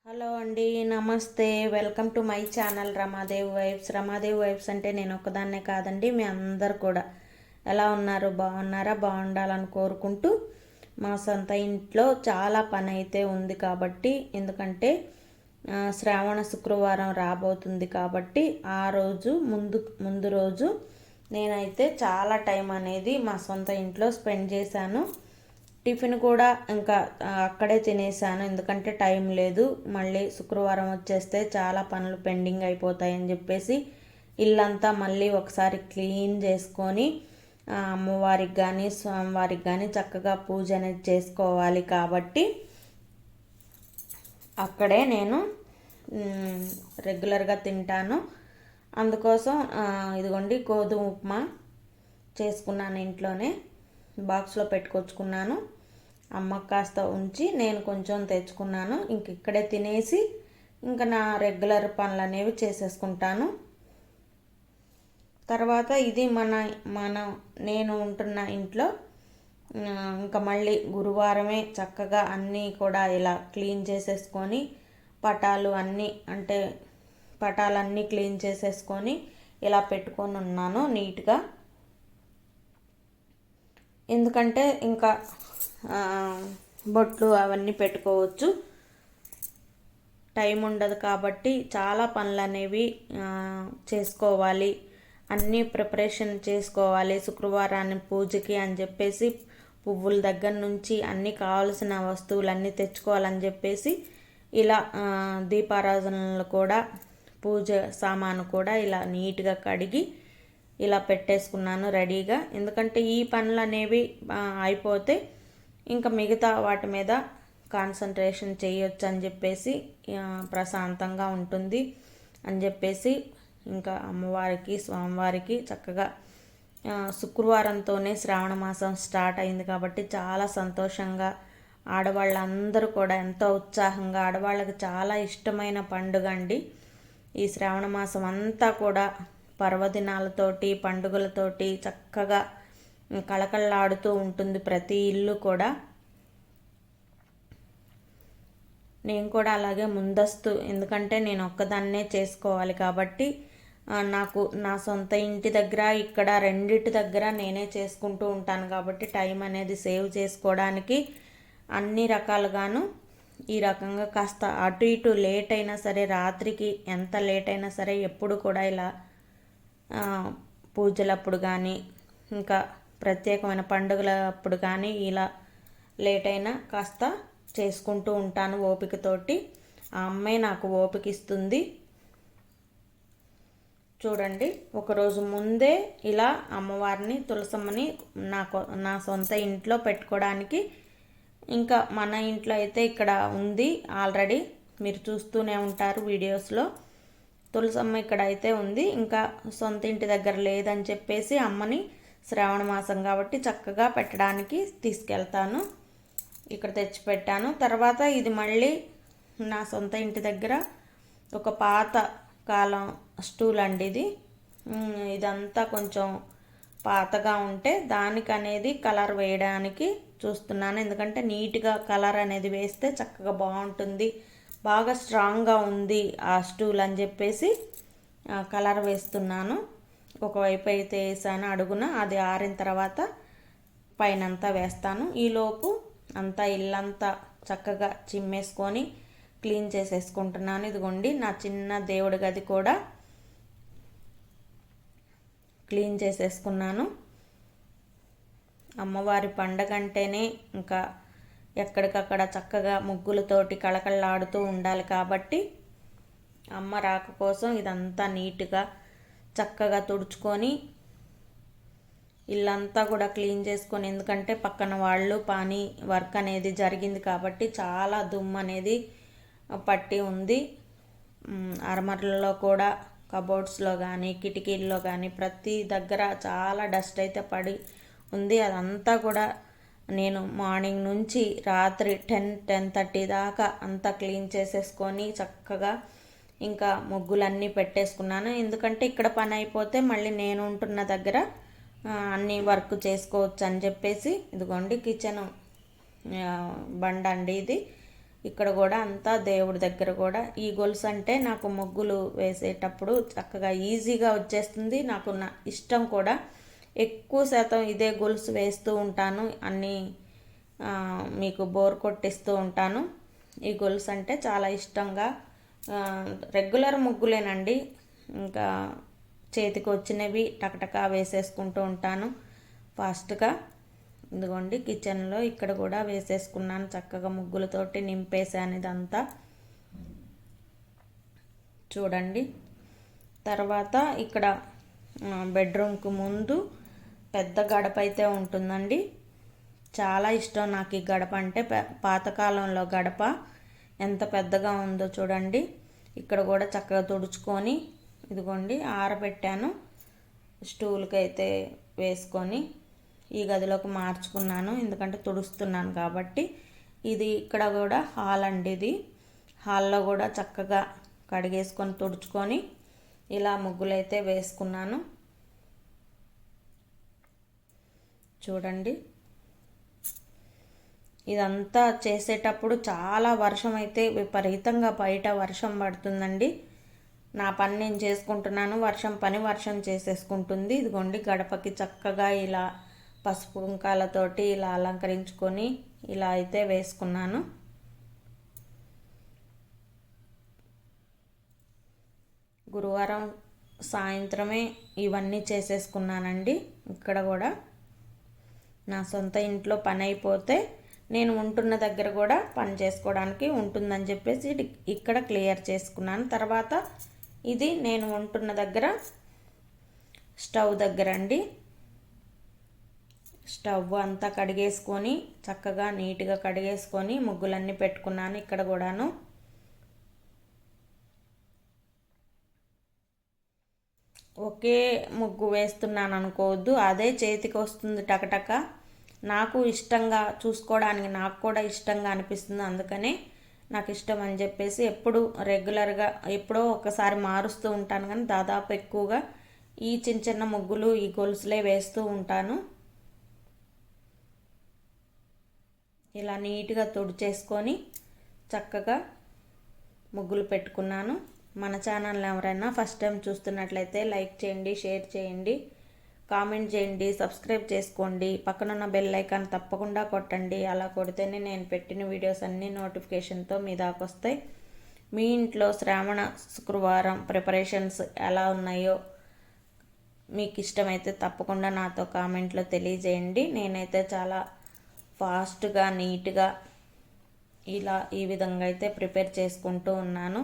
Hello అండి, నమస్తే. Welcome to my channel Ramadevi vibes. Ramadevi vibes అంటే నేను ఒక్కదాన్నే కాదండి, మీ అందరు కూడా ఎలా ఉన్నారు? బాగున్నారా? బాగుండాలని కోరుకుంటూ మా సొంత ఇంట్లో చాలా పని అయితే ఉంది కాబట్టి, ఎందుకంటే శ్రావణ శుక్రవారం రాబోతుంది కాబట్టి ఆ రోజు ముందు రోజు నేనైతే చాలా టైం అనేది మా సొంత ఇంట్లో స్పెండ్ చేశాను. టిఫిన్ కూడా ఇంకా అక్కడే తినేసాను, ఎందుకంటే టైం లేదు. మళ్ళీ శుక్రవారం వచ్చేస్తే చాలా పనులు పెండింగ్ అయిపోతాయని చెప్పేసి ఇల్లంతా మళ్ళీ ఒకసారి క్లీన్ చేసుకొని అమ్మవారికి కానీ స్వామివారికి కానీ చక్కగా పూజ అనేది చేసుకోవాలి కాబట్టి అక్కడే నేను రెగ్యులర్గా తింటాను. అందుకోసం ఇదిగోండి గోధుమ ఉప్మా చేసుకున్నాను, ఇంట్లోనే బాక్స్లో పెట్టుకొచ్చుకున్నాను. అమ్మకు కాస్త ఉంచి నేను కొంచెం తెచ్చుకున్నాను. ఇంక ఇక్కడే తినేసి ఇంకా నా రెగ్యులర్ పనులు అనేవి చేసేసుకుంటాను. తర్వాత ఇది నేను ఉంటున్న ఇంట్లో ఇంకా మళ్ళీ గురువారమే చక్కగా అన్నీ కూడా ఇలా క్లీన్ చేసేసుకొని పటాలన్నీ క్లీన్ చేసేసుకొని ఇలా పెట్టుకొని ఉన్నాను నీట్గా. ఎందుకంటే ఇంకా బొట్లు అవన్నీ పెట్టుకోవచ్చు, టైం ఉండదు కాబట్టి చాలా పనులు అనేవి చేసుకోవాలి, అన్నీ ప్రిపరేషన్ చేసుకోవాలి శుక్రవారాన్ని పూజకి అని చెప్పేసి. పువ్వుల దగ్గర నుంచి అన్నీ కావాల్సిన వస్తువులన్నీ తెచ్చుకోవాలని చెప్పేసి ఇలా దీపారాధనలు కూడా పూజ సామాను కూడా ఇలా నీట్గా కడిగి ఇలా పెట్టేసుకున్నాను రెడీగా. ఎందుకంటే ఈ పనులు అనేవి అయిపోతే ఇంకా మిగతా వాటి మీద కాన్సన్ట్రేషన్ చేయొచ్చు అని చెప్పేసి, ప్రశాంతంగా ఉంటుంది అని చెప్పేసి ఇంకా అమ్మవారికి స్వామివారికి చక్కగా శుక్రవారంతోనే శ్రావణ మాసం స్టార్ట్ అయింది కాబట్టి చాలా సంతోషంగా ఆడవాళ్ళందరూ కూడా ఎంతో ఉత్సాహంగా, ఆడవాళ్ళకి చాలా ఇష్టమైన పండుగ అండి ఈ శ్రావణ మాసం అంతా కూడా. పర్వదినాలతోటి పండుగలతోటి చక్కగా కళకళలాడుతూ ఉంటుంది ప్రతి ఇల్లు కూడా. నేను కూడా అలాగే ముందస్తు, ఎందుకంటే నేను ఒక్కదాన్నే చేసుకోవాలి కాబట్టి నాకు నా సొంత ఇంటి దగ్గర ఇక్కడ రెండిటి దగ్గర నేనే చేసుకుంటూ ఉంటాను కాబట్టి టైం అనేది సేవ్ చేసుకోవడానికి అన్ని రకాలుగాను ఈ రకంగా కాస్త అటు ఇటు లేట్ అయినా సరే, రాత్రికి ఎంత లేట్ అయినా సరే ఎప్పుడు కూడా ఇలా పూజలప్పుడు కానీ ఇంకా ప్రత్యేకమైన పండుగలప్పుడు కానీ ఇలా లేట్ అయినా కాస్త చేసుకుంటూ ఉంటాను ఓపికతోటి. ఆ అమ్మాయి నాకు ఓపిక ఇస్తుంది. చూడండి, ఒకరోజు ముందే ఇలా అమ్మవారిని తులసమ్మని నా సొంత ఇంట్లో పెట్టుకోవడానికి, ఇంకా మన ఇంట్లో అయితే ఇక్కడ ఉంది ఆల్రెడీ, మీరు చూస్తూనే ఉంటారు వీడియోస్లో. తులసమ్మ ఇక్కడ అయితే ఉంది, ఇంకా సొంత ఇంటి దగ్గర లేదని చెప్పేసి అమ్మని శ్రావణ మాసం కాబట్టి చక్కగా పెట్టడానికి తీసుకెళ్తాను. ఇక్కడ తెచ్చిపెట్టాను. తర్వాత ఇది మళ్ళీ నా సొంత ఇంటి దగ్గర ఒక పాత కాలం స్టూల్ అండి ఇది. ఇదంతా కొంచెం పాతగా ఉంటే దానికి అనేది కలర్ వేయడానికి చూస్తున్నాను, ఎందుకంటే నీట్గా కలర్ అనేది వేస్తే చక్కగా బాగుంటుంది, బాగా స్ట్రాంగ్గా ఉంది ఆ స్టూల్ అని చెప్పేసి కలర్ వేస్తున్నాను. ఒకవైపు అయితే వేసాను అడుగున, అది ఆరిన తర్వాత పైనంతా వేస్తాను. ఈలోపు అంతా ఇల్లంతా చక్కగా చిమ్మేసుకొని క్లీన్ చేసేసుకుంటున్నాను. ఇదిగోండి నా చిన్న దేవుడి గది కూడా క్లీన్ చేసేసుకున్నాను. అమ్మవారి పండగ అంటేనే ఇంకా ఎక్కడికక్కడ చక్కగా ముగ్గులతోటి కళకళలాడుతూ ఉండాలి కాబట్టి అమ్మ రాక కోసం ఇదంతా నీట్గా చక్కగా తుడుచుకొని ఇల్లంతా కూడా క్లీన్ చేసుకొని, ఎందుకంటే పక్కన వాళ్ళు పానీ వర్క్ అనేది జరిగింది కాబట్టి చాలా దుమ్ము అనేది పట్టి ఉంది. అరమరల్లో కూడా, కబోర్డ్స్లో కానీ కిటికీల్లో కానీ ప్రతి దగ్గర చాలా డస్ట్ అయితే పడి ఉంది. అదంతా కూడా నేను మార్నింగ్ నుంచి రాత్రి 10-10:30 దాకా అంతా క్లీన్ చేసేసుకొని చక్కగా ఇంకా ముగ్గులన్నీ పెట్టేసుకున్నాను. ఎందుకంటే ఇక్కడ పని అయిపోతే మళ్ళీ నేను ఉంటున్న దగ్గర అన్నీ వర్క్ చేసుకోవచ్చు అని చెప్పేసి. ఇదిగోండి కిచెన్ బండ అండి ఇది. ఇక్కడ కూడా అంతా దేవుడి దగ్గర కూడా ఈ గొలుసు అంటే నాకు ముగ్గులు వేసేటప్పుడు చక్కగా ఈజీగా వచ్చేస్తుంది. నాకు నా ఇష్టం కూడా, ఎక్కువ శాతం ఇదే గొలుసు వేస్తూ ఉంటాను. అన్నీ మీకు బోర్ కొట్టిస్తూ ఉంటాను. ఈ గొలుసు అంటే చాలా ఇష్టంగా రెగ్యులర్ ముగ్గులేనండి, ఇంకా చేతికి వచ్చినవి టకటకా వేసేసుకుంటూ ఉంటాను ఫాస్ట్గా. ఇదిగోండి కిచెన్లో ఇక్కడ కూడా వేసేసుకున్నాను, చక్కగా ముగ్గులతోటి నింపేసాను ఇదంతా చూడండి. తర్వాత ఇక్కడ బెడ్రూమ్కి ముందు పెద్ద గడప అయితే ఉంటుందండి. చాలా ఇష్టం నాకు ఈ గడప అంటే. పాతకాలంలో గడప ఎంత పెద్దగా ఉందో చూడండి. ఇక్కడ కూడా చక్కగా తుడుచుకొని ఇదిగోండి ఆరబెట్టాను, స్టూల్కి అయితే వేసుకొని ఈ గదిలోకి మార్చుకున్నాను, ఎందుకంటే తుడుస్తున్నాను కాబట్టి. ఇది ఇక్కడ కూడా హాల్ అండి, ఇది హాల్లో కూడా చక్కగా కడిగేసుకొని తుడుచుకొని ఇలా ముగ్గులైతే వేసుకున్నాను చూడండి. ఇదంతా చేసేటప్పుడు చాలా వర్షం అయితే విపరీతంగా బయట వర్షం పడుతుందండి. నా పని నేను చేసుకుంటున్నాను, వర్షం చేసేసుకుంటుంది. ఇదిగోండి గడపకి చక్కగా ఇలా పసుపు కుంకాలతోటి ఇలా అలంకరించుకొని ఇలా అయితే వేసుకున్నాను. గురువారం సాయంత్రమే ఇవన్నీ చేసేసుకున్నానండి. ఇక్కడ కూడా నా సొంత ఇంట్లో పని అయిపోతే నేను ఉంటున్న దగ్గర కూడా పని చేసుకోవడానికి ఉంటుందని చెప్పేసి ఇక్కడ క్లియర్ చేసుకున్నాను. తర్వాత ఇది నేను ఉంటున్న దగ్గర స్టవ్ దగ్గర అండి, స్టవ్ అంతా కడిగేసుకొని చక్కగా నీట్గా కడిగేసుకొని ముగ్గులన్నీ పెట్టుకున్నాను. ఇక్కడ కూడాను ఒకే ముగ్గు వేస్తున్నాను అనుకోవద్దు, అదే చేతికి వస్తుంది టకటక. నాకు ఇష్టంగా చూసుకోవడానికి నాకు కూడా ఇష్టంగా అనిపిస్తుంది, అందుకనే నాకు ఇష్టం అని చెప్పేసి ఎప్పుడు రెగ్యులర్గా ఎప్పుడో ఒకసారి మారుస్తూ ఉంటాను. కానీ దాదాపు ఎక్కువగా ఈ చిన్న చిన్న ముగ్గులు ఈ గొలుసులే వేస్తూ ఉంటాను. ఇలా నీట్గా తుడిచేసుకొని చక్కగా ముగ్గులు పెట్టుకున్నాను. మన ఛానల్ ఎవరైనా ఫస్ట్ టైం చూస్తున్నట్లయితే లైక్ చేయండి, షేర్ చేయండి, కామెంట్ చేయండి, సబ్స్క్రైబ్ చేసుకోండి. పక్కనున్న బెల్ ఐకాన్ తప్పకుండా కొట్టండి. అలా కొడితేనే నేను పెట్టిన వీడియోస్ అన్నీ నోటిఫికేషన్తో మీ దాకా వస్తాయి. మీ ఇంట్లో శ్రావణ శుక్రవారం ప్రిపరేషన్స్ ఎలా ఉన్నాయో మీకు ఇష్టమైతే తప్పకుండా నాతో కామెంట్లో తెలియజేయండి. నేనైతే చాలా ఫాస్ట్గా నీట్గా ఇలా ఈ విధంగా అయితే ప్రిపేర్ చేసుకుంటూ ఉన్నాను.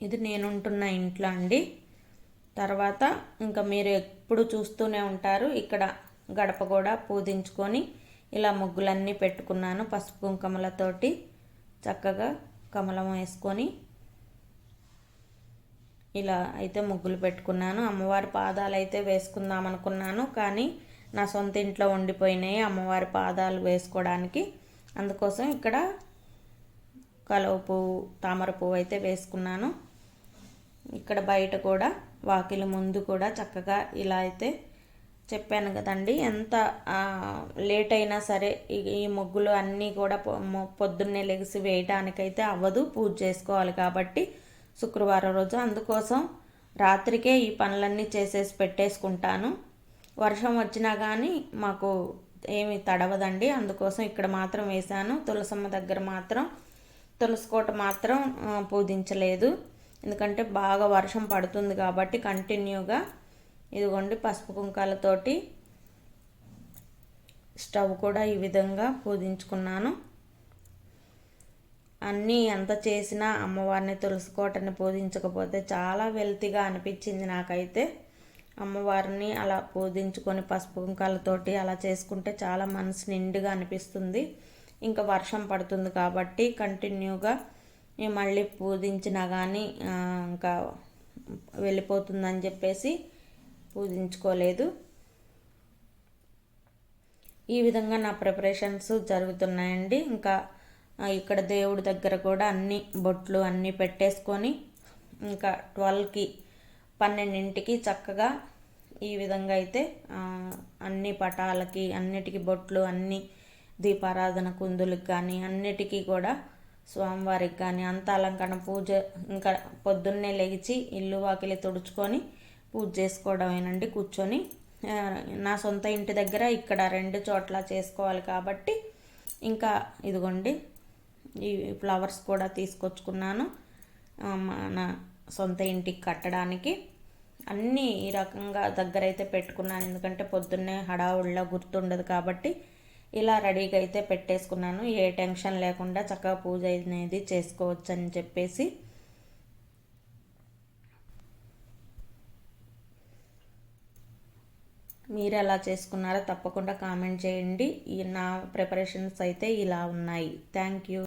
ఇది నేనుంటున్న ఇంట్లో అండి. తర్వాత ఇంకా మీరు ఎప్పుడు చూస్తూనే ఉంటారు, ఇక్కడ గడప కూడా పూజించుకొని ఇలా ముగ్గులన్నీ పెట్టుకున్నాను. పసుపు కుంకుమలతోటి చక్కగా కమలం వేసుకొని ఇలా అయితే ముగ్గులు పెట్టుకున్నాను. అమ్మవారి పాదాలు అయితే వేసుకుందాం అనుకున్నాను, కానీ నా సొంత ఇంట్లో ఉండిపోయినాయి అమ్మవారి పాదాలు వేసుకోవడానికి. అందుకోసం ఇక్కడ కలువ పువ్వు, తామర పువ్వు అయితే వేసుకున్నాను. ఇక్కడ బయట కూడా వాకిలి ముందు కూడా చక్కగా ఇలా అయితే చెప్పాను కదండి, ఎంత లేట్ అయినా సరే ఈ ముగ్గులు అన్నీ కూడా పొద్దున్నే లెగిసి వేయడానికైతే అవ్వదు, పూజ చేసుకోవాలి కాబట్టి శుక్రవారం రోజు. అందుకోసం రాత్రికే ఈ పనులన్నీ చేసేసి పెట్టేసుకుంటాను. వర్షం వచ్చినా కానీ మాకు ఏమి తడవదండి, అందుకోసం ఇక్కడ మాత్రం వేశాను. తులసమ్మ దగ్గర మాత్రం తులసి కోట మాత్రం పూజించలేదు, ఎందుకంటే బాగా వర్షం పడుతుంది కాబట్టి కంటిన్యూగా. ఇదిగోండి పసుపు కుంకాలతోటి స్టవ్ కూడా ఈ విధంగా పూజించుకున్నాను. అన్నీ ఎంత చేసినా అమ్మవారిని తులసి కోటని పూజించకపోతే చాలా వెల్తీగా అనిపించింది నాకైతే. అమ్మవారిని అలా పూజించుకొని పసుపు కుంకాలతోటి అలా చేసుకుంటే చాలా మనసు నిండుగా అనిపిస్తుంది. ఇంకా వర్షం పడుతుంది కాబట్టి కంటిన్యూగా మళ్ళీ పూజించినా కానీ ఇంకా వెళ్ళిపోతుందని చెప్పేసి పూజించుకోలేదు. ఈ విధంగా నా ప్రిపరేషన్స్ జరుగుతున్నాయండి. ఇంకా ఇక్కడ దేవుడి దగ్గర కూడా అన్ని బొట్లు అన్నీ పెట్టేసుకొని ఇంకా 12కి 12ంటికి చక్కగా ఈ విధంగా అయితే అన్ని పటాలకి అన్నిటికీ బొట్లు అన్నీ దీపారాధన కుందులకు కానీ అన్నిటికీ కూడా స్వామివారికి కానీ అంత అలంకరణ పూజ ఇంకా పొద్దున్నే లేచి ఇల్లు వాకిలి తుడుచుకొని పూజ చేసుకోవడమేనండి కూర్చొని. నా సొంత ఇంటి దగ్గర ఇక్కడ 2 చోట్ల చేసుకోవాలి కాబట్టి ఇంకా ఇదిగోండి ఈ ఫ్లవర్స్ కూడా తీసుకొచ్చుకున్నాను మన సొంత ఇంటికి కట్టడానికి. అన్నీ ఈ రకంగా దగ్గర అయితే పెట్టుకున్నాను, ఎందుకంటే పొద్దున్నే హడావుడిలో గుర్తుండదు కాబట్టి ఇలా రెడీగా అయితే పెట్టేసుకున్నాను. ఏ టెన్షన్ లేకుండా చక్కగా పూజ అనేది చేసుకోవచ్చు అని చెప్పేసి. మీరు ఎలా చేసుకున్నారో తప్పకుండా కామెంట్ చేయండి. ఈ నా ప్రిపరేషన్స్ అయితే ఇలా ఉన్నాయి. Thank you.